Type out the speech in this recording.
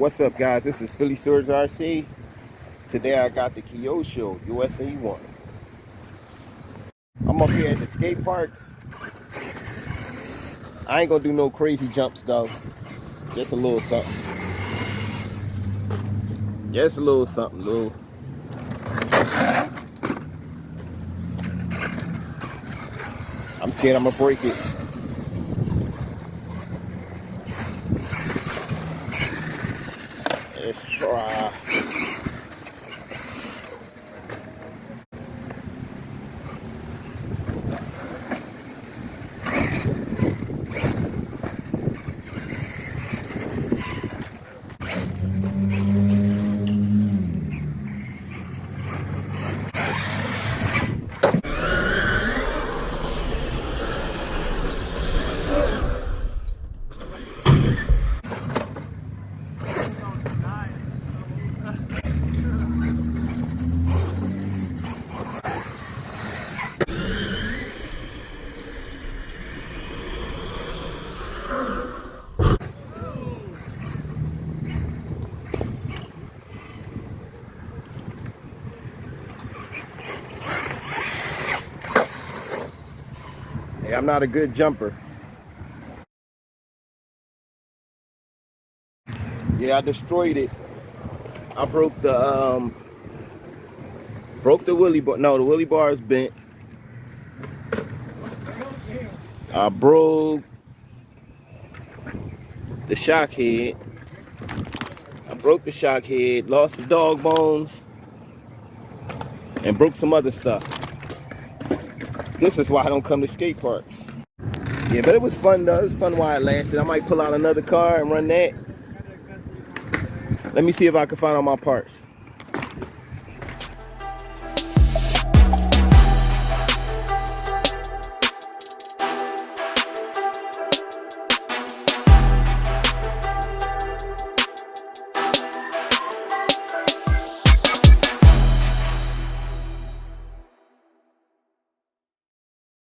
What's up, guys? This is Phillyswords RC. Today I got the Kyosho USA-1. I'm up here at the skate park. I ain't gonna do no crazy jumps though. Just a little something. Just a little something, little. I'm scared I'm gonna break it. Let's try. Hey, I'm not a good jumper. Yeah, I destroyed it. I broke the wheelie bar. No, the wheelie bar is bent. I broke the shock head. I broke the shock head, lost the dog bones, and broke some other stuff. This is why I don't come to skate parks. Yeah, but it was fun though. It was fun while it lasted. I might pull out another car and run that. Let me see if I can find all my parts.